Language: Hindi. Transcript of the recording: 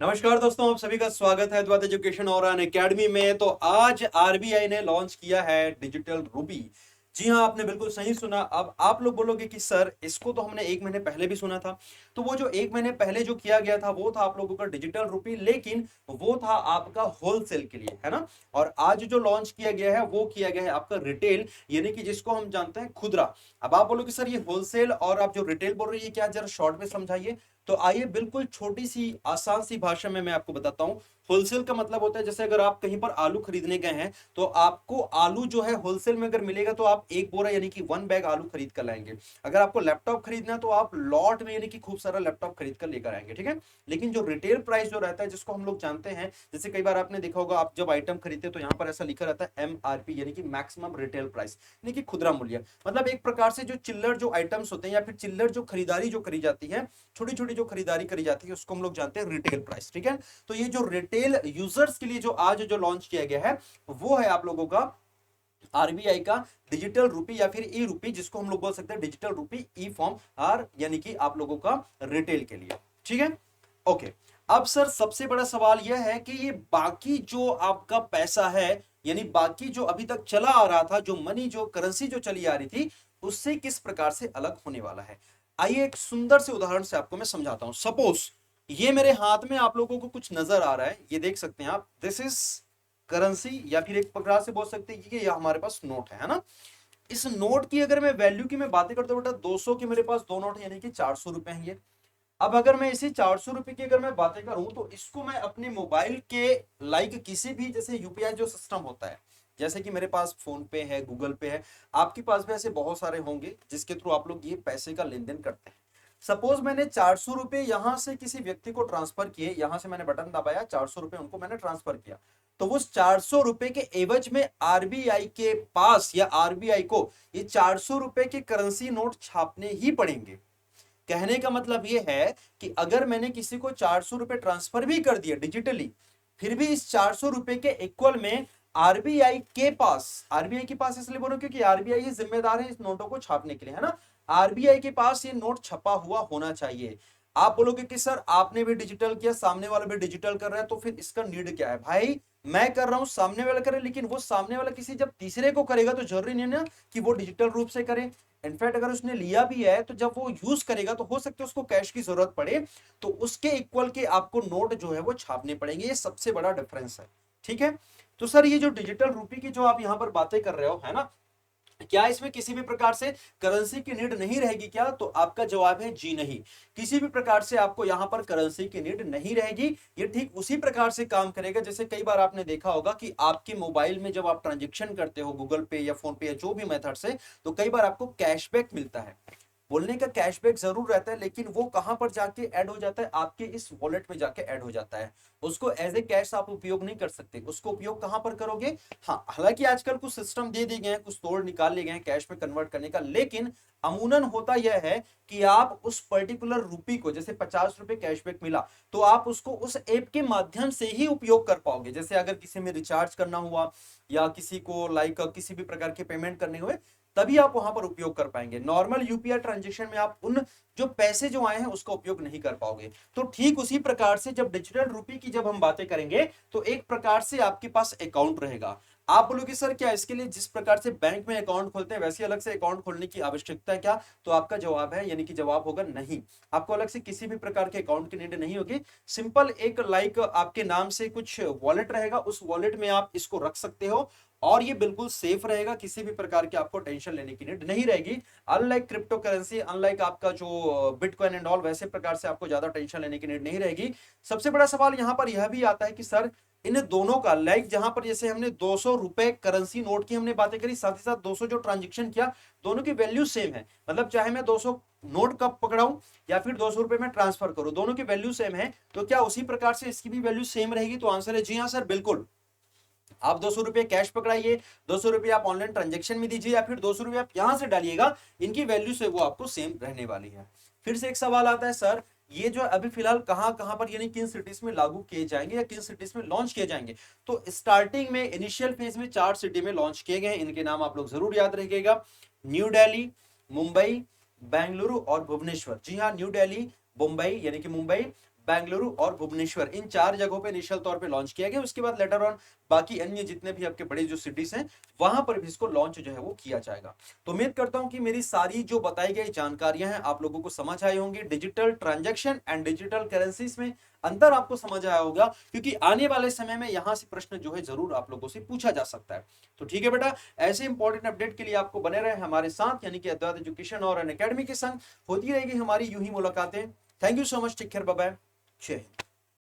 नमस्कार दोस्तों, आप सभी का स्वागत है द्वात एजुकेशन और अन अकेडमी में। तो आज आरबीआई ने लॉन्च किया है डिजिटल रूपी। जी हाँ, आपने बिल्कुल सही सुना। अब आप लोग बोलोगे कि सर इसको तो हमने एक महीने पहले भी सुना था। तो वो जो एक महीने पहले जो किया गया था वो था आप लोगों का डिजिटल रूपी, लेकिन वो था आपका होलसेल के लिए, है ना। और आज जो लॉन्च किया गया है वो किया गया है आपका रिटेल, यानी कि जिसको हम जानते हैं खुदरा। अब आप बोलोगे सर ये होलसेल और आप जो रिटेल बोल रहे हैं ये क्या, जरा शॉर्ट में समझाइए। तो आइए बिल्कुल छोटी सी आसान सी भाषा में मैं आपको बताता हूं। होलसेल का मतलब होता है जैसे अगर आप कहीं पर आलू खरीदने गए हैं तो आपको आलू जो है होलसेल में अगर मिलेगा तो आप एक बोरा यानी कि 1 बैग आलू खरीद कर लाएंगे। अगर आपको लैपटॉप खरीदना है तो आप लॉट में यानी कि खूब सारा लैपटॉप खरीद कर लेकर आएंगे, ठीक है। लेकिन जो रिटेल प्राइस जो रहता है जिसको हम लोग जानते हैं, जैसे कई बार आपने देखा होगा आप जब आइटम खरीदते हैं तो यहाँ पर ऐसा लिखा रहता है MRP यानी कि मैक्सिमम रिटेल प्राइस, यानी कि खुदरा मूल्य। मतलब एक प्रकार से जो चिल्लर जो आइटम्स होते हैं या फिर चिल्लर जो खरीदारी जो करी जाती है, छोटी छोटी जो खरीदारी करी जाती है उसको हम लोग जानते हैं रिटेल प्राइस, ठीक है। तो ये जो रिटेल यूजर्स के लिए जो आज जो लॉन्च किया गया है वो है आप लोगों का आरबीआई का डिजिटल रूपी या फिर ई रूपी, जिसको हम लोग बोल सकते हैं डिजिटल रूपी ई फॉर्म आर, यानी कि आप लोगों का रिटेल के लिए, ठीक है। ओके। अब सर सबसे बड़ा सवाल यह है कि ये बाकी जो आपका पैसा है, यानी बाकी जो अभी तक चला आ रहा था, जो मनी जो करेंसी जो चली आ रही थी, उससे किस प्रकार से अलग होने वाला है। आइए एक सुंदर से उदाहरण से आपको मैं समझाता हूं। सपोज ये मेरे हाथ में आप लोगों को कुछ नजर आ रहा है, ये देख सकते हैं आप, दिस इज करेंसी, या फिर एक प्रकार से बोल सकते हैं कि ये हमारे पास नोट है ना। इस नोट की अगर मैं वैल्यू की मैं बातें करता हूं बेटा, 200 के मेरे पास दो नोट है यानी कि 400 रुपए हैं ये। अब अगर मैं इसी 400 रुपए की अगर मैं बातें करूं तो इसको मैं अपने मोबाइल के लाइक किसी भी, जैसे यूपीआई जो सिस्टम होता है, जैसे कि मेरे पास फोन पे है, गूगल पे है, आपके पास भी ऐसे बहुत सारे होंगे जिसके थ्रू आप लोग ये पैसे का लेन देन करते हैं। सपोज मैंने 400 रुपए यहां से किसी व्यक्ति को ट्रांसफर किए, यहां से मैंने बटन दबाया, 400 रुपए उनको मैंने ट्रांसफर किया। तो उस 400 रुपए के एवज में आरबीआई के पास या आरबीआई को ये 400 रुपए के करेंसी नोट छापने ही पड़ेंगे। कहने का मतलब यह है कि अगर मैंने किसी को 400 रुपए ट्रांसफर भी कर दिया डिजिटली, फिर भी इस 400 रुपए के इक्वल में आरबीआई के पास इसलिए बोलो क्योंकि आरबीआई ही जिम्मेदार है इस नोटों को छापने के लिए, है ना। आरबीआई के पास ये नोट छपा हुआ होना चाहिए। आप बोलोगे कि सर आपने भी डिजिटल किया, सामने वाला भी डिजिटल कर रहा है, तो फिर इसका नीड क्या है भाई। मैं कर रहा हूं, सामने वाला करे, लेकिन वो सामने वाला किसी जब तीसरे को करेगा तो जरूरी नहीं ना कि वो डिजिटल रूप से करे। इनफैक्ट अगर उसने लिया भी है तो जब वो यूज करेगा तो हो सकता है उसको कैश की जरूरत पड़े, तो उसके इक्वल के आपको नोट जो है वो छापने पड़ेंगे। ये सबसे बड़ा डिफरेंस है, ठीक है। तो सर ये जो डिजिटल रूपी की जो आप यहां पर बातें कर रहे हो, है ना, क्या इसमें किसी भी प्रकार से करेंसी की नीड नहीं रहेगी क्या? तो आपका जवाब है जी नहीं। किसी भी प्रकार से आपको यहां पर करेंसी की नीड नहीं रहेगी। ये ठीक उसी प्रकार से काम करेगा जैसे कई बार आपने देखा होगा कि आपके मोबाइल में जब आप ट्रांजेक्शन करते हो गूगल पे या फोन पे या जो भी मेथड से, तो कई बार आपको कैशबैक मिलता है। बोलने का कैशबैक जरूर रहता है, लेकिन वो कहां पर जाके ऐड हो जाता है, आपके इस वॉलेट में जाके ऐड हो जाता है। उसको एज ए कैश आप उपयोग नहीं कर सकते। उसको उपयोग कहां पर करोगे? हाँ, हालांकि आजकल कुछ सिस्टम दे दिए गए हैं, कुछ तोड़ निकाल लिए गए हैं कैश में कन्वर्ट करने का, लेकिन अमूनन होता यह है कि आप उस पर्टिकुलर रुपी को, जैसे 50 रुपए कैशबैक मिला, तो आप उसको उस ऐप के माध्यम से ही उपयोग कर पाओगे। जैसे अगर किसी में रिचार्ज करना हुआ या किसी को लाइक किसी भी प्रकार के पेमेंट करने हुए, तभी आप वहां पर उपयोग कर पाएंगे। नॉर्मल यूपीआई ट्रांजेक्शन में आप उन जो पैसे जो आए हैं उसका उपयोग नहीं कर पाओगे। तो ठीक उसी प्रकार से जब डिजिटल रुपी की जब हम बातें करेंगे तो एक प्रकार से आपके पास अकाउंट रहेगा। आप बोलोगे सर क्या इसके लिए जिस प्रकार से बैंक में अकाउंट खोलते हैं वैसे अलग से अकाउंट खोलने की आवश्यकता है क्या? तो आपका जवाब है, यानी कि जवाब होगा नहीं। आपको अलग से किसी भी प्रकार के अकाउंट की नीड नहीं होगी। सिंपल एक लाइक आपके नाम से कुछ वॉलेट रहेगा, उस वॉलेट में आप इसको रख सकते हो और ये बिल्कुल सेफ रहेगा। किसी भी प्रकार की आपको टेंशन लेने की नीड नहीं रहेगी। अनलाइक क्रिप्टो करेंसी, अनलाइक आपका जो बिटकॉइन एंड ऑल, वैसे प्रकार से आपको ज्यादा टेंशन लेने की नीड नहीं रहेगी। सबसे बड़ा सवाल यहां पर यह भी आता है कि सर इन दोनों का लाइक जहां पर जैसे हमने 200 रुपए करेंसी नोट की हमने बातें करी, साथ ही साथ 200 जो ट्रांजेक्शन किया, दोनों की वैल्यू सेम है। मतलब चाहे मैं 200 नोट कब पकड़ाऊं या फिर 200 रुपए में ट्रांसफर करूं, दोनों की वैल्यू सेम है। तो क्या उसी प्रकार से इसकी भी वैल्यू सेम रहेगी? तो आंसर है जी हाँ सर, बिल्कुल। आप 200 रुपए कैश पकड़ाइए, 200 रुपए आप ऑनलाइन ट्रांजेक्शन में दीजिए, या फिर 200 रुपए आप यहां से डालिएगा, इनकी वैल्यू से वो आपको सेम रहने वाली है। फिर से एक सवाल आता है सर, ये जो अभी फिलहाल कहां कहां पर यानी किन सिटीज में लागू किए जाएंगे या किन सिटीज में लॉन्च किए जाएंगे? तो स्टार्टिंग में इनिशियल फेज में 4 सिटी में लॉन्च किए गए। इनके नाम आप लोग जरूर याद रखिएगा। न्यू दिल्ली, मुंबई, बेंगलुरु और भुवनेश्वर। जी हाँ, न्यू दिल्ली, मुंबई यानी कि मुंबई, बेंगलुरु और भुवनेश्वर, इन 4 जगहों पे इनिशियल तौर पे लॉन्च किया गया। उसके बाद लेटर ऑन बाकी अन्य जितने भी आपके बड़े जो सिटीज हैं वहां पर भी इसको लॉन्च जो है वो किया जाएगा। तो उम्मीद करता हूं कि मेरी सारी जो बताई गई जानकारियां हैं आप लोगों को समझ आई होंगी। Digital transaction and digital currencies में अंतर आपको समझ आया होगा, क्योंकि आने वाले समय में यहां से प्रश्न जो है जरूर आप लोगों से पूछा जा सकता है। तो ठीक है बेटा, ऐसे इंपॉर्टेंट अपडेट के लिए आपको बने रहे हमारे साथ, यानी कि अद्वैत एजुकेशन और अन अकेडमी के संग होती रहेगी हमारी यूं ही मुलाकातें। Thank you so much, take care, bye bye, जय हिंद।